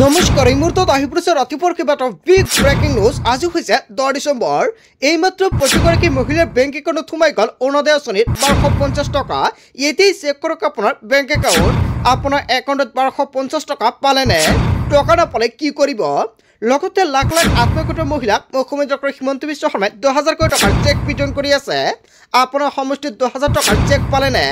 নমস্কাৰ এই মুহূৰ্তত আহি পৰিছে ৰাতিপুৱাৰ কেইবাটাও বিগ ব্ৰেকিং নিউজ। আজি হৈছে 10 ডিচেম্বৰ। এইমাত্ৰ প্ৰতিগৰাকী মহিলাৰ বেংক একাউণ্টত সোমাই গ'ল অৰুণোদয় আঁচনিৰ 1250 টকা। এতিয়াই চেক কৰক আপোনাৰ বেংক একাউণ্ট। আপোনাৰ একাউণ্টত 1250 টকা পালেনে? টকা নাপালে কি কৰিব? লগতে লাখ লাখ আত্মহত্যা মহিলাক মুখ্যমন্ত্ৰী ডক্টৰ হিমন্ত বিশ্ব শৰ্মাই 10,000 কোটি টকাৰ চেক বিতৰণ কৰি আছে। আপোনাৰ সমষ্টিত 10,000 টকাৰ চেক পালেনে?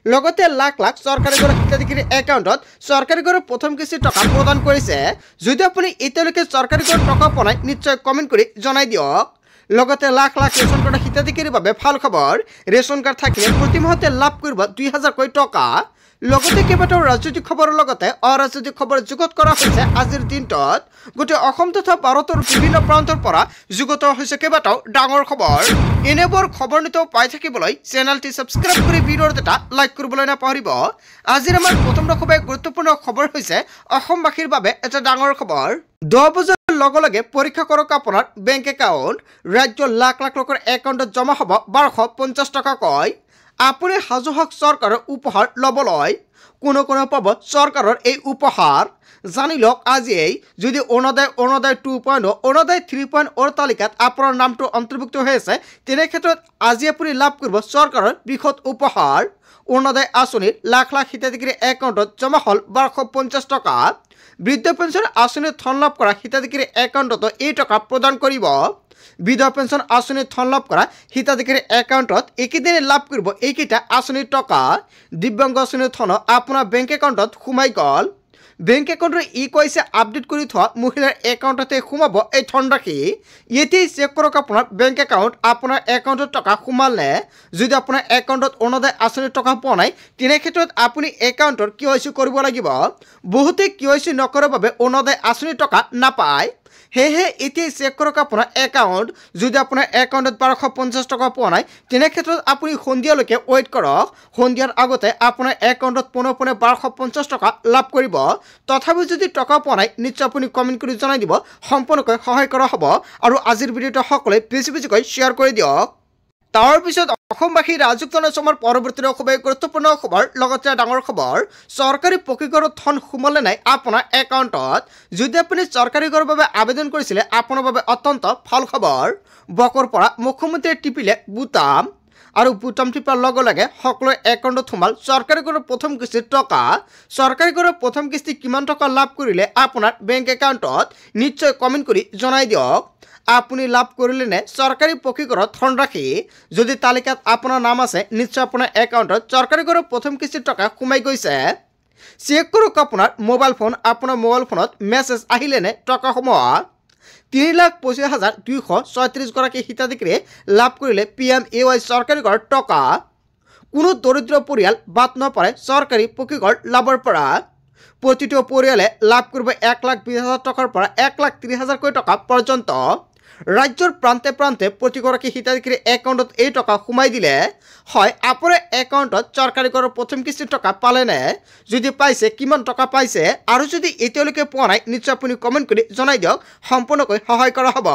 লগতে লাখ লাখ চৰকাৰী গড় হিতাধিকাৰীৰ একাউণ্টত চৰকাৰী গড়ৰ প্ৰথম কিস্তিৰ টকা প্ৰদান কৰিছে। যদি আপুনি এতিয়ালৈকে চৰকাৰী গড় টকা পোৱা নাই নিশ্চয় কমেণ্ট কৰি জনাই দিয়ক। লগতে লাখ লাখ ৰেচন কাৰ্ডৰ হিতাধিকাৰীৰ বাবে ভাল খবৰ। ৰেচন কাৰ্ড থাকিলে প্ৰতি মাহতে লাভ কৰিব 2,000 কোটি টকা। লগতে কেইবাটাও ৰাজনৈতিক খবৰৰ লগতে অৰাজনৈতিক খবৰ যুগত কৰা হৈছে আজিৰ দিনটোত। গোটেই অসম তথা ভাৰতৰ বিভিন্ন প্ৰান্তৰ পৰা যুগত হৈছে কেইবাটাও ডাঙৰ খবৰ। এনেবোৰ খবৰ নিতৌ পাই থাকিবলৈ চেনেলটি ছাবস্ক্ৰাইব কৰি ভিডিঅ'ৰ এটা লাইক কৰিবলৈ নাপাহৰিব। আজিৰ আমাৰ প্ৰথম খুবেই গুৰুত্বপূৰ্ণ খবৰ হৈছে অসমবাসীৰ বাবে এটা ডাঙৰ খবৰ। 10 বজাৰ লগে লগে পৰীক্ষা কৰক আপোনাৰ বেংক একাউণ্ট। ৰাজ্যৰ লাখ লাখ লোকৰ একাউণ্টত জমা হ'ব 1250 টকাকৈ। আপুনি সাজু হওক চৰকাৰৰ উপহাৰ ল'বলৈ। কোনে পাব চৰকাৰৰ এই উপহাৰ জানি লওক আজিয়েই। যদি অৰুণোদয় 2.0 অৰুণোদয় 3.0 তালিকাত আপোনাৰ নামটো অন্তৰ্ভুক্ত হৈ আছে তেনে ক্ষেত্ৰত আজি আপুনি লাভ কৰিব চৰকাৰৰ বৃহৎ উপহাৰ। অৰুণোদয় আঁচনিৰ লাখ লাখ হিতাধিকাৰীৰ একাউণ্টত জমা হ'ল 1250 টকা। বৃদ্ধ পেঞ্চন আঁচনিৰ ধন লাভ কৰা হিতাধিকাৰীৰ একাউণ্টতো এই টকা প্ৰদান কৰিব। বিধৱা পেঞ্চন আঁচনিৰ ধন লাভ কৰা হিতাধিকাৰীৰ একাউণ্টত একেদিনে লাভ কৰিব এইকেইটা আঁচনিৰ টকা। দিব্যাংগ আঁচনিৰ ধন আপোনাৰ বেংক একাউণ্টত সোমাই গ'ল। বেংক একাউণ্টৰ কৈছে আপডেট কৰি থোৱা মহিলাৰ একাউণ্টতে সোমাব এই ধনৰাশি। এতিয়াই চেক কৰক আপোনাৰ বেংক একাউণ্ট। আপোনাৰ একাউণ্টত টকা সোমালনে? যদি আপোনাৰ একাউণ্টত অৰুণোদয় আঁচনিৰ টকা পোৱা নাই তেনে ক্ষেত্ৰত আপুনি একাউণ্টৰ KYC কৰিব লাগিব। বহুতে KYC নকৰাৰ বাবে অৰুণোদয় আঁচনিৰ টকা নাপায়। সেয়েহে এতিয়াই চেক কৰক আপোনাৰ একাউণ্ট। যদি আপোনাৰ একাউণ্টত 1250 টকা পোৱা নাই তেনে ক্ষেত্ৰত আপুনি সন্ধিয়ালৈকে ৱেইট কৰক। সন্ধিয়াৰ আগতে আপোনাৰ একাউণ্টত পোনে 1250 টকা লাভ কৰিব। তথাপিও যদি টকা পোৱা নাই নিশ্চয় আপুনি কমেণ্ট কৰি জনাই দিব। সম্পূৰ্ণকৈ সহায় কৰা হ'ব। আৰু আজিৰ ভিডিঅ'টো সকলোৱে বেছিকৈ শ্বেয়াৰ কৰি দিয়ক। তাৰপিছত অসমবাসী ৰাজযুক্ত অসমৰ পৰৱৰ্তী খুবেই গুৰুত্বপূৰ্ণ খবৰ লগতে ডাঙৰ খবৰ। চৰকাৰী পকীঘৰৰ ধন সোমালে নাই আপোনাৰ একাউণ্টত? যদি আপুনি চৰকাৰী ঘৰৰ বাবে আবেদন কৰিছিলে আপোনাৰ বাবে অত্যন্ত ভাল খবৰ। বকৰ পৰা মুখ্যমন্ত্ৰীয়ে টিপিলে বুটাম আৰু বুটাম টিপাৰ লগে লগে সকলোৰে একাউণ্টত সোমাল চৰকাৰী ঘৰৰ প্ৰথম কিস্তিৰ টকা। চৰকাৰী ঘৰৰ প্ৰথম কিস্তি কিমান টকা লাভ কৰিলে আপোনাৰ বেংক একাউণ্টত নিশ্চয় কমেণ্ট কৰি জনাই দিয়ক। আপুনি লাভ কৰিলে নে চৰকাৰী পকীঘৰৰ ধনৰাশি? যদি তালিকাত আপোনাৰ নাম আছে নিশ্চয় আপোনাৰ একাউণ্টত চৰকাৰী ঘৰৰ প্ৰথম কিস্তিৰ টকা সোমাই গৈছে। চেক কৰক আপোনাৰ মোবাইল ফোন। আপোনাৰ মোবাইল ফোনত মেছেজ আহিলে নে টকা সোমোৱা? 3,25,236 গৰাকী হিতাধিকাৰীয়ে লাভ কৰিলে PMAY চৰকাৰী ঘৰৰ টকা। কোনো দৰিদ্ৰ পৰিয়াল বাদ নপৰে চৰকাৰী পকীঘৰ লাভৰ পৰা। প্ৰতিটো পৰিয়ালে লাভ কৰিব 1,20,000 টকাৰ পৰা 1,30,000 কোটি টকা পৰ্যন্ত। ৰাজ্যৰ প্ৰান্তে প্ৰান্তে প্ৰতিগৰাকী হিতাধিকাৰীৰ একাউণ্টত এই টকা সোমাই দিলে হয়। আপোনাৰ একাউণ্টত চৰকাৰী ঘৰৰ প্ৰথম কিস্তিৰ টকা পালেনে? যদি পাইছে কিমান টকা পাইছে? আৰু যদি এতিয়ালৈকে পোৱা নাই নিশ্চয় আপুনি কমেণ্ট কৰি জনাই দিয়ক। সম্পূৰ্ণকৈ সহায় কৰা হ'ব।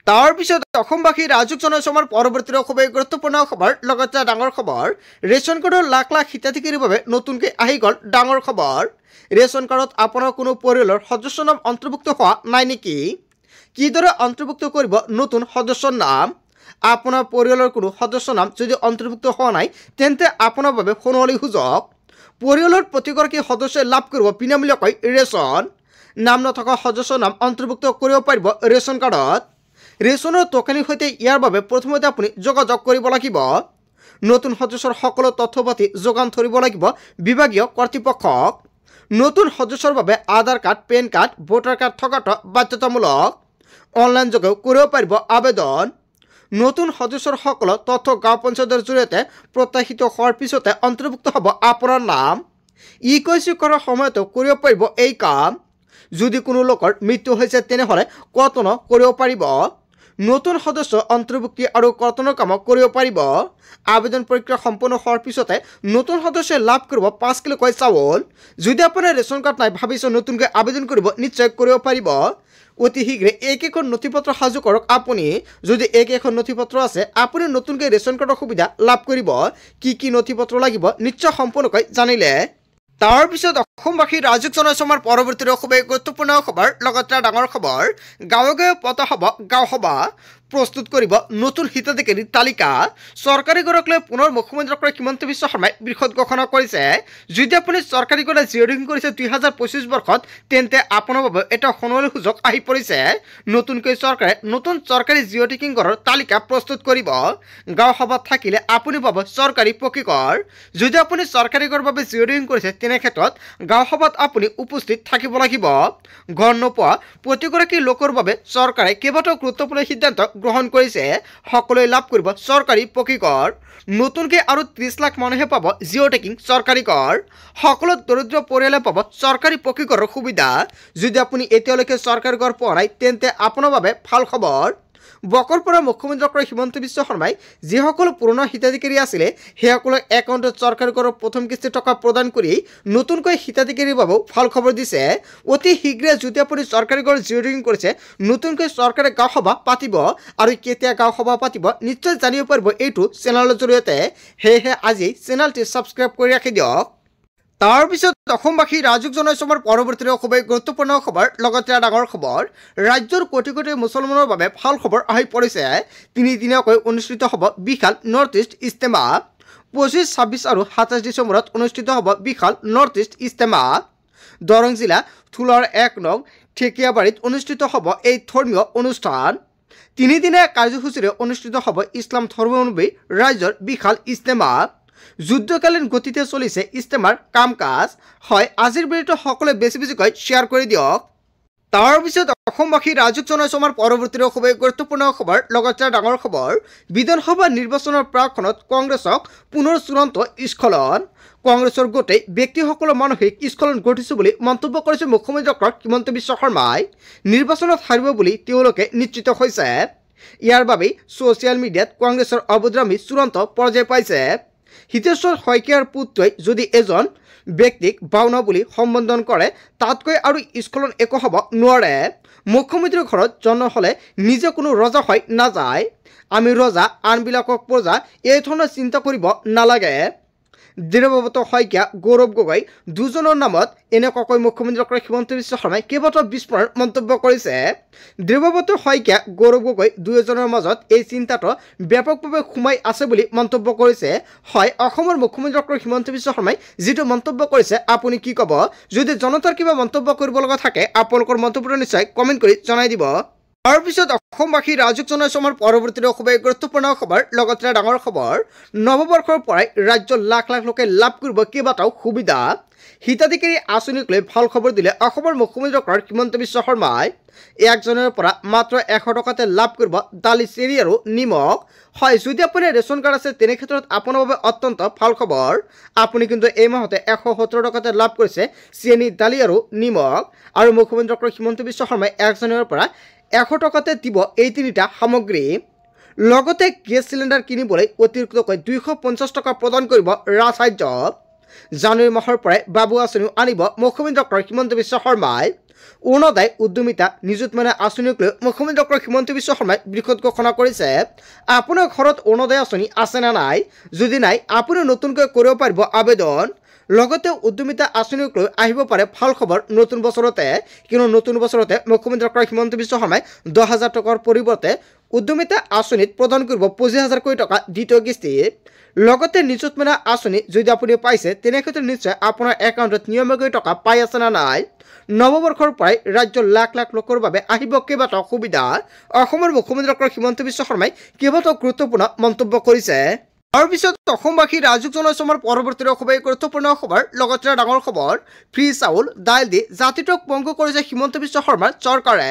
তাৰপিছত অসমবাসী ৰাজযুক্ত অসমৰ পৰৱৰ্তী খুবেই গুৰুত্বপূৰ্ণ খবৰ লগতে ডাঙৰ খবৰ। ৰেচন কাৰ্ডৰ লাখ লাখ হিতাধিকাৰীৰ বাবে নতুনকৈ আহি গ'ল ডাঙৰ খবৰ। ৰেচন কাৰ্ডত আপোনাৰ কোনো পৰিয়ালৰ সদস্যৰ নাম অন্তৰ্ভুক্ত হোৱা নাই নেকি? কিদৰে অন্তৰ্ভুক্ত কৰিব নতুন সদস্যৰ নাম? আপোনাৰ পৰিয়ালৰ কোনো সদস্যৰ নাম যদি অন্তৰ্ভুক্ত হোৱা নাই তেন্তে আপোনাৰ বাবে সোণালী সুযোগ। পৰিয়ালৰ প্ৰতিগৰাকী সদস্যই লাভ কৰিব বিনামূলীয়াকৈ ৰেচন। নাম নথকা সদস্যৰ নাম অন্তৰ্ভুক্ত কৰিব পাৰিব ৰেচন কাৰ্ডত। ৰেচনৰ টকেনৰ সৈতে ইয়াৰ বাবে প্ৰথমতে আপুনি যোগাযোগ কৰিব লাগিব। নতুন সদস্যৰ সকলো তথ্য পাতি যোগান ধৰিব লাগিব বিভাগীয় কৰ্তৃপক্ষক। নতুন সদস্যৰ বাবে Aadhaar card, PAN card, voter card থকাটো বাধ্যতামূলক। অনলাইন যোগেও কৰিব পাৰিব আবেদন। নতুন সদস্যৰ সকলো তথ্য গাঁও পঞ্চায়তৰ জৰিয়তে প্ৰত্যাশিত হোৱাৰ পিছতে অন্তৰ্ভুক্ত হ'ব আপোনাৰ নাম। KYC কৰাৰ সময়তো কৰিব পাৰিব এই কাম। যদি কোনো লোকৰ মৃত্যু হৈছে তেনেহ'লে কৰ্তন কৰিব পাৰিব। নতুন সদস্য অন্তৰ্ভুক্তি আৰু কৰ্তনৰ কাম কৰিব পাৰিব। আবেদন প্ৰক্ৰিয়া সম্পূৰ্ণ হোৱাৰ পিছতে নতুন সদস্যই লাভ কৰিব 5 কিলোকৈ চাউল। যদি আপোনাৰ ৰেচন কাৰ্ড নাই ভাবিছে নতুনকৈ আবেদন কৰিব নিশ্চয় কৰিব পাৰিব। অতি শীঘ্ৰে এইকেইখন নথিপত্ৰ সাজু কৰক আপুনি। যদি এইকেইখন নথিপত্ৰ আছে আপুনি নতুনকৈ ৰেচন কাৰ্ডৰ সুবিধা লাভ কৰিব। কি নথিপত্ৰ লাগিব নিশ্চয় সম্পূৰ্ণকৈ জানিলে। তাৰ পিছত অসমবাসী ৰাজুক জনাইছো আমাৰ পৰৱৰ্তী খুবেই গুৰুত্বপূৰ্ণ খবৰ লগতে ডাঙৰ খবৰ গাঁৱে গাঁৱে পতা হ'ব গাঁও সভা প্ৰস্তুত কৰিব নতুন হিতাধিকাৰীৰ তালিকা চৰকাৰীগৰাক লৈ পুনৰ মুখ্যমন্ত্ৰী ডক্টৰ হিমন্ত বিশ্ব শৰ্মাই বৃহৎ ঘোষণা কৰিছে যদি আপুনি চৰকাৰীগৰাক জিঅ'ৰিং কৰিছে 2025 বৰ্ষত তেন্তে আপোনাৰ বাবে এটা সোণোৱালী সুযোগ আহি পৰিছে নতুনকৈ চৰকাৰে নতুন চৰকাৰী জিঅ'টিকিং ঘৰৰ তালিকা প্ৰস্তুত কৰিব গাঁও সভাত থাকিলে আপুনি পাব চৰকাৰী পকীকৰ যদি আপুনি চৰকাৰী ঘৰৰ বাবে জিঅ'ৰিং কৰিছে তেনে ক্ষেত্ৰত গাঁও সভাত আপুনি উপস্থিত থাকিব লাগিব ঘৰ নোপোৱা প্ৰতিগৰাকী লোকৰ বাবে চৰকাৰে কেইবাটাও গুৰুত্বপূৰ্ণ সিদ্ধান্ত গ্ৰহণ কৰিছে সকলোৱে লাভ কৰিব চৰকাৰী পকীকৰ নতুনকৈ আৰু 30 লাখ মানুহে পাব জিঅ'টেকিং চৰকাৰী কৰ সকলো দৰিদ্ৰ পৰিয়ালে পাব চৰকাৰী পকীকৰৰ সুবিধা যদি আপুনি এতিয়ালৈকে চৰকাৰী ঘৰ পোৱা নাই তেন্তে আপোনাৰ বাবে ভাল খবৰ বকৰ পৰা মুখ্যমন্ত্ৰী ডক্টৰ হিমন্ত বিশ্ব শৰ্মাই যিসকল পুৰণা হিতাধিকাৰী আছিলে সেইসকলৰ একাউণ্টত চৰকাৰী ঘৰৰ প্ৰথম কিস্তি টকা প্ৰদান কৰি নতুনকৈ হিতাধিকাৰীৰ বাবেও ভাল খবৰ দিছে অতি শীঘ্ৰে যদি আপুনি চৰকাৰী ঘৰ জিঅ'ৰিং কৰিছে নতুনকৈ চৰকাৰে গাঁও সভা পাতিব আৰু কেতিয়া গাঁও সভা পাতিব নিশ্চয় জানিব পাৰিব এইটো চেনেলৰ জৰিয়তে সেয়েহে আজি চেনেলটি ছাবস্ক্ৰাইব কৰি ৰাখি দিয়ক তাৰ পিছত অসমবাসী ৰাজুক জনাইছো আমাৰ পৰৱৰ্তী খুবেই গুৰুত্বপূৰ্ণ খবৰ লগতে ডাঙৰ খবৰ ৰাজ্যৰ কোটি কোটি মুছলমানৰ বাবে ভাল খবৰ আহি পৰিছে তিনিদিনীয়াকৈ অনুষ্ঠিত হ'ব বিশাল নৰ্থ ইষ্ট ইজতেমা 25, 26 আৰু 27 ডিচেম্বৰত অনুষ্ঠিত হ'ব বিশাল নৰ্থ ইষ্ট ইজতেমা দৰং জিলা থুলৰ 1 নং ঠেকিয়াবাৰীত অনুষ্ঠিত হ'ব এই ধৰ্মীয় অনুষ্ঠান তিনিদিনীয়া কাৰ্যসূচীৰে অনুষ্ঠিত হ'ব ইছলাম ধৰ্মাৱলম্বী ৰাইজৰ বিশাল ইজতেমা যুদ্ধকালীন গতিতে চলিছে ইজতেমাৰ কাম কাজ হয় আজিৰ ভিডিঅ'টো সকলোৱে বেছি বেছিকৈ শ্বেয়াৰ কৰি দিয়ক তাৰ পিছত অসমবাসী ৰাজুক জনাইছো আমাৰ পৰৱৰ্তী খুবেই গুৰুত্বপূৰ্ণ খবৰ লগতে ডাঙৰ খবৰ বিধানসভা নিৰ্বাচনৰ প্ৰাকখনত কংগ্ৰেছক পুনৰ চূড়ান্ত স্খলন কংগ্ৰেছৰ গোটেই ব্যক্তিসকলৰ মানসিক স্খলন ঘটিছে বুলি মন্তব্য কৰিছে মুখ্যমন্ত্ৰী ডক্টৰ হিমন্ত বিশ্ব শৰ্মাই নিৰ্বাচনত হাৰিব বুলি তেওঁলোকে নিশ্চিত হৈছে ইয়াৰ বাবে ছ'চিয়েল মিডিয়াত কংগ্ৰেছৰ অবদ্ৰামী চূড়ান্ত পৰ্যায় পাইছে হিতেশ্বৰ শইকীয়াৰ পুত্ৰই যদি এজন ব্যক্তিক বাওনা বুলি সম্বোধন কৰে তাতকৈ আৰু স্খলন একো হ'ব নোৱাৰে মুখ্যমন্ত্ৰীৰ ঘৰত জন্ম হ'লে নিজে কোনো ৰজা হৈ নাযায় আমি ৰজা আনবিলাকক প্ৰজা এই ধৰণৰ চিন্তা কৰিব নালাগে দেৱব্ৰত শইকীয়া গৌৰৱ গগৈ দুজনৰ নামত এনেকুৱাকৈ মুখ্যমন্ত্ৰী ডক্টৰ হিমন্ত বিশ্ব শৰ্মাই কেইবাটাও বিস্ফোৰণ মন্তব্য কৰিছে দেৱব্ৰত শইকীয়া গৌৰৱ গগৈ দুয়োজনৰ মাজত এই চিন্তাটো ব্যাপকভাৱে সোমাই আছে বুলি মন্তব্য কৰিছে হয় অসমৰ মুখ্যমন্ত্ৰী ডক্টৰ হিমন্ত বিশ্ব শৰ্মাই যিটো মন্তব্য কৰিছে আপুনি কি ক'ব যদি জনতাৰ কিবা মন্তব্য কৰিব লগা থাকে আপোনালোকৰ মন্তব্যটো নিশ্চয় কমেণ্ট কৰি জনাই দিব তাৰ পিছত অসমবাসী ৰাজুক জনাইছো আমাৰ পৰৱৰ্তী খুবেই গুৰুত্বপূৰ্ণ খবৰ লগতে ডাঙৰ খবৰ নৱবৰ্ষৰ পৰাই ৰাজ্যৰ লাখ লাখ লোকে লাভ কৰিব কেইবাটাও সুবিধা হিতাধিকাৰী আঁচনিক লৈ ভাল খবৰ দিলে অসমৰ মুখ্যমন্ত্ৰী ডক্টৰ হিমন্ত বিশ্ব শৰ্মাই 1 জানুৱাৰীৰ পৰা মাত্ৰ 100 টকাতে লাভ কৰিব দালি চেনি আৰু নিমখ হয় যদি আপোনাৰ ৰেচন কাৰ্ড আছে তেনে ক্ষেত্ৰত আপোনাৰ বাবে অত্যন্ত ভাল খবৰ আপুনি কিন্তু এই মাহতে 170 টকাতে লাভ কৰিছে চেনি দালি আৰু নিমখ আৰু মুখ্যমন্ত্ৰী ডক্টৰ হিমন্ত বিশ্ব শৰ্মাই 1 জানুৱাৰীৰ পৰা 100 টকাতে দিব এই তিনিটা সামগ্ৰী লগতে গেছ চিলিণ্ডাৰ কিনিবলৈ অতিৰিক্তকৈ 250 টকা প্ৰদান কৰিব ৰাজসাহায্য জানুৱাৰী মাহৰ পৰাই বাবু আঁচনি আনিব মুখ্যমন্ত্ৰী ডক্টৰ হিমন্ত বিশ্ব শৰ্মাই অৰুণোদয় উদ্যমিতা নিযুতমানে আঁচনিক লৈ মুখ্যমন্ত্ৰী ডক্টৰ হিমন্ত বিশ্ব শৰ্মাই বৃহৎ ঘোষণা কৰিছে আপোনাৰ ঘৰত অৰুণোদয় আঁচনি আছে নে নাই যদি নাই আপুনি নতুনকৈ কৰিব পাৰিব আবেদন লগতে উদ্যমিতা আঁচনিক লৈ আহিব পাৰে ভাল খবৰ নতুন বছৰতে কিনো নতুন বছৰতে মুখ্যমন্ত্ৰী ডক্টৰ হিমন্ত বিশ্ব শৰ্মাই 10,000 টকাৰ পৰিৱৰ্তে উদ্যমিতা আঁচনিত প্ৰদান কৰিব 25,000 টকা দ্বিতীয় কিস্তি লগতে নিযুতমানে আঁচনি যদি আপুনি পাইছে তেনে ক্ষেত্ৰত নিশ্চয় আপোনাৰ একাউণ্টত নিয়মীয়াকৈ টকা পাই আছে না নাই নৱবৰ্ষৰ পৰাই ৰাজ্যৰ লাখ লাখ লোকৰ বাবে আহিব কেইবাটাও সুবিধা অসমৰ মুখ্যমন্ত্ৰী ডক্টৰ হিমন্ত বিশ্ব শৰ্মাই কেইবাটাও গুৰুত্বপূৰ্ণ মন্তব্য কৰিছে তাৰ পিছত অসমবাসী ৰাজুক জনাইছো আমাৰ পৰৱৰ্তী খুবেই গুৰুত্বপূৰ্ণ খবৰ লগতে ডাঙৰ খবৰ ফ্ৰী চাউল দাইল দি জাতিটোক পংগু কৰিছে হিমন্ত বিশ্ব শৰ্মাৰ চৰকাৰে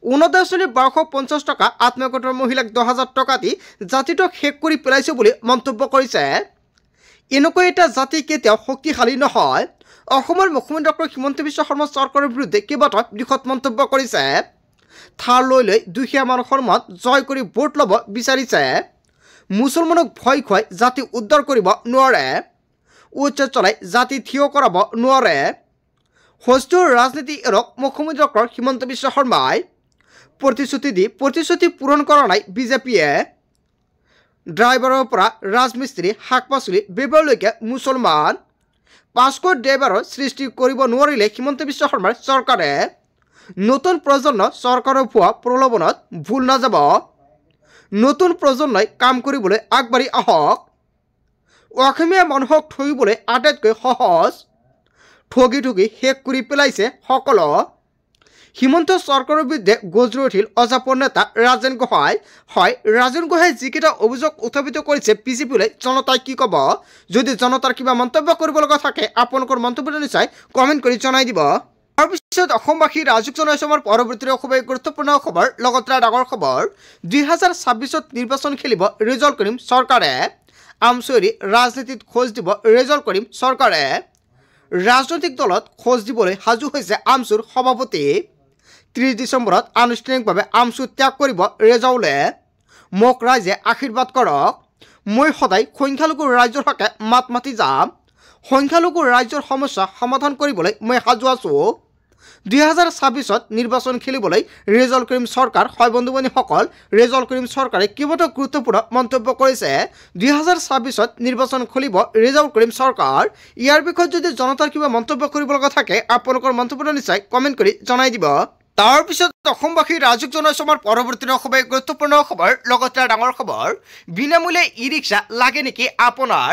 অৰুণোদয় আঁচনিৰ 1250 টকা আত্মীয়গোটৰ মহিলাক 10,000 টকা দি জাতিটোক শেষ কৰি পেলাইছে বুলি মন্তব্য কৰিছে এনেকুৱা এটা জাতি কেতিয়াও শক্তিশালী নহয় অসমৰ মুখ্যমন্ত্ৰী ডক্টৰ হিমন্ত বিশ্ব শৰ্মা চৰকাৰৰ বিৰুদ্ধে কেইবাটাও বৃহৎ মন্তব্য কৰিছে থাৰ লৈ দুখীয়া মানুহৰ মত জয় কৰি ভোট ল'ব বিচাৰিছে মুছলমানক ভয় খুৱাই জাতি উদ্ধাৰ কৰিব নোৱাৰে উচ্চ চলাই জাতি থিয় কৰাব নোৱাৰে হস্তৰ ৰাজনীতি এৰক মুখ্যমন্ত্ৰী ডক্টৰ হিমন্ত বিশ্ব শৰ্মাই প্ৰতিশ্ৰুতি দি প্ৰতিশ্ৰুতি পূৰণ কৰা নাই বিজেপিয়ে ড্ৰাইভাৰৰ পৰা ৰাজমিস্ত্ৰী শাক পাচলি বেপাৰীলৈকে মুছলমান 500 ড্ৰাইভাৰৰ সৃষ্টি কৰিব নোৱাৰিলে হিমন্ত বিশ্ব শৰ্মাৰ চৰকাৰে নতুন প্ৰজন্ম চৰকাৰৰ ভুৱা প্ৰলোভনত ভুল নাযাব নতুন প্ৰজন্মই কাম কৰিবলৈ আগবাঢ়ি আহক অসমীয়া মানুহক ঠগিবলৈ আটাইতকৈ সহজ ঠগি ঠগি শেষ কৰি পেলাইছে সকলো হিমন্ত চৰকাৰৰ বিৰুদ্ধে গজৰি উঠিল অজাপৰ নেতা ৰাজেন গোহাঁই হয় ৰাজেন গোহাঁই যিকেইটা অভিযোগ উত্থাপিত কৰিছে বিজেপিলৈ জনতাই কি ক'ব যদি জনতাৰ কিবা মন্তব্য কৰিব লগা থাকে আপোনালোকৰ মন্তব্য নিশ্চয় কমেণ্ট কৰি জনাই দিব তাৰপিছত অসমবাসী ৰাজুক জনাইছে আমাৰ পৰৱৰ্তী খুবেই গুৰুত্বপূৰ্ণ খবৰ লগতে ডাঙৰ খবৰ 2026ত নিৰ্বাচন খেলিব ৰিজাল্ট কৰিম চৰকাৰে আমচৰি ৰাজনীতিত খোজ দিব ৰিজাল্ট কৰিম চৰকাৰে ৰাজনৈতিক দলত খোজ দিবলৈ সাজু হৈছে আমচুৰ সভাপতি 30 ডিচেম্বৰত আনুষ্ঠানিকভাৱে আমচু ত্যাগ কৰিব ৰেজাউলে মোক ৰাইজে আশীৰ্বাদ কৰক মই সদায় সংখ্যালঘু ৰাইজৰ হকে মাত মাতি যাম সংখ্যালঘু ৰাইজৰ সমস্যা সমাধান কৰিবলৈ মই সাজু আছোঁ 2026ত নিৰ্বাচন খেলিবলৈ ৰিজাল্ট কৰিম চৰকাৰ হয় বন্ধুবান্ধৱীসকল ৰিজাল্ট কৰিম চৰকাৰে কেইবাটাও গুৰুত্বপূৰ্ণ মন্তব্য কৰিছে 2026ত নিৰ্বাচন খেলিব ৰিজাল্ট কৰিম চৰকাৰ ইয়াৰ বিষয়ত যদি জনতাৰ কিবা মন্তব্য কৰিব লগা থাকে আপোনালোকৰ মন্তব্য নিশ্চয় কমেণ্ট কৰি জনাই দিব তাৰপিছত অসমবাসী ৰাজুক জনাইছে আমাৰ পৰৱৰ্তী খুবেই গুৰুত্বপূৰ্ণ খবৰ লগতে ডাঙৰ খবৰ বিনামূল্যে ই ৰিক্সা লাগে নেকি আপোনাৰ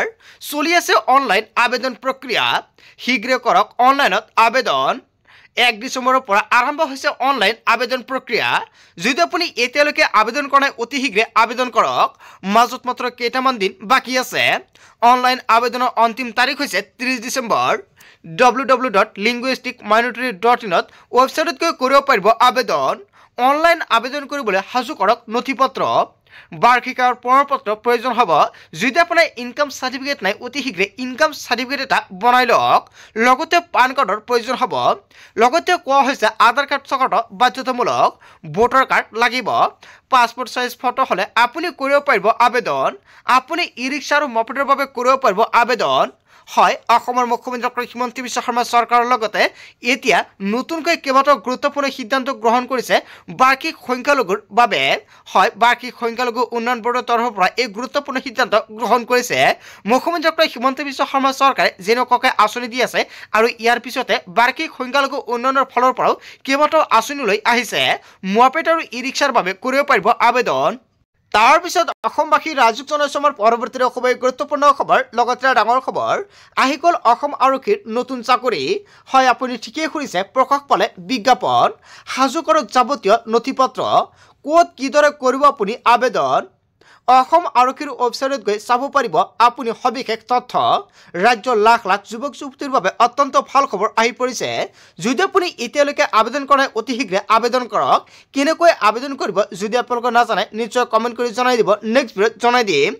চলি আছে অনলাইন আবেদন প্ৰক্ৰিয়া শীঘ্ৰে কৰক অনলাইনত আবেদন 1 ডিচেম্বৰৰ পৰা আৰম্ভ হৈছে অনলাইন আবেদন প্ৰক্ৰিয়া যদি আপুনি এতিয়ালৈকে আবেদন কৰা নাই অতি শীঘ্ৰে আবেদন কৰক মাজত মাত্ৰ কেইটামান দিন বাকী আছে অনলাইন আবেদনৰ অন্তিম তাৰিখ হৈছে 30 ডিচেম্বৰ www.linguisticminority.in ৱেবছাইটত গৈ কৰিব পাৰিব আবেদন অনলাইন আবেদন কৰিবলৈ সাজু কৰক নথিপত্ৰ বাৰ্ষিক আয়ৰ প্ৰমাণপত্ৰ প্ৰয়োজন হ'ব যদি আপোনাৰ ইনকাম সাৰ্টিফিকেট নাই অতি শীঘ্ৰে ইনকাম সাৰ্টিফিকেট এটা বনাই লওক লগতে পান কাৰ্ডৰ প্ৰয়োজন হ'ব লগতে কোৱা হৈছে আধাৰ কাৰ্ড থকাটো বাধ্যতামূলক ভোটাৰ কাৰ্ড লাগিব পাছপোৰ্ট সাইজ ফটো হলে আপুনি কৰিব পাৰিব আবেদন আপুনি ই ৰিক্সা আৰু মপেডৰ বাবে কৰিব পাৰিব আবেদন হয় অসমৰ মুখ্যমন্ত্ৰী ডক্টৰ হিমন্ত বিশ্ব শৰ্মা চৰকাৰৰ লগতে এতিয়া নতুনকৈ কেইবাটাও গুৰুত্বপূৰ্ণ সিদ্ধান্ত গ্ৰহণ কৰিছে বাৰ্ষিক সংখ্যালঘুৰ বাবে হয় বাৰ্ষিক সংখ্যালঘু উন্নয়ন বৰ্ডৰ তৰফৰ পৰা এই গুৰুত্বপূৰ্ণ সিদ্ধান্ত গ্ৰহণ কৰিছে মুখ্যমন্ত্ৰী ডক্টৰ হিমন্ত বিশ্ব শৰ্মা চৰকাৰে যেনেকুৱাকৈ আঁচনি দি আছে আৰু ইয়াৰ পিছতে বাৰ্ষিক সংখ্যালঘু উন্নয়নৰ ফলৰ পৰাও কেইবাটাও আঁচনি লৈ আহিছে মপেড আৰু ই ৰিক্সাৰ বাবে কৰিব পাৰিব আবেদন তাৰপিছত অসমবাসী ৰাজুক জনাইছে আমাৰ পৰৱৰ্তী খুবেই গুৰুত্বপূৰ্ণ খবৰ লগতে ডাঙৰ খবৰ আহি গ'ল অসম আৰক্ষীৰ নতুন চাকৰি হয় আপুনি ঠিকেই শুনিছে প্ৰকাশ পালে বিজ্ঞাপন সাজু কৰক যাৱতীয় নথিপত্ৰ ক'ত কিদৰে কৰিব আপুনি আবেদন অসম আৰক্ষীৰ ৱেবছাইটত গৈ চাব পাৰিব আপুনি সবিশেষ তথ্য ৰাজ্যৰ লাখ লাখ যুৱক যুৱতীৰ বাবে অত্যন্ত ভাল খবৰ আহি পৰিছে যদি আপুনি এতিয়ালৈকে আবেদন কৰা অতি শীঘ্ৰে আবেদন কৰক কেনেকৈ আবেদন কৰিব যদি আপোনালোকে নাজানে নিশ্চয় কমেণ্ট কৰি জনাই দিব নেক্সট ভিডিঅ'ত জনাই দিম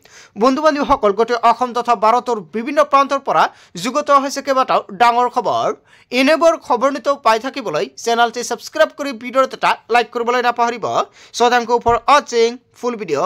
বন্ধু বান্ধৱীসকল গোটেই অসম তথা ভাৰতৰ বিভিন্ন প্ৰান্তৰ পৰা যুগত হৈছে কেইবাটাও ডাঙৰ খবৰ এনেবোৰ খবৰ নিতৌ পাই থাকিবলৈ চেনেলটি ছাবস্ক্ৰাইব কৰি ভিডিঅ'ত এটা লাইক কৰিবলৈ নাপাহৰিব so thank you for watching full video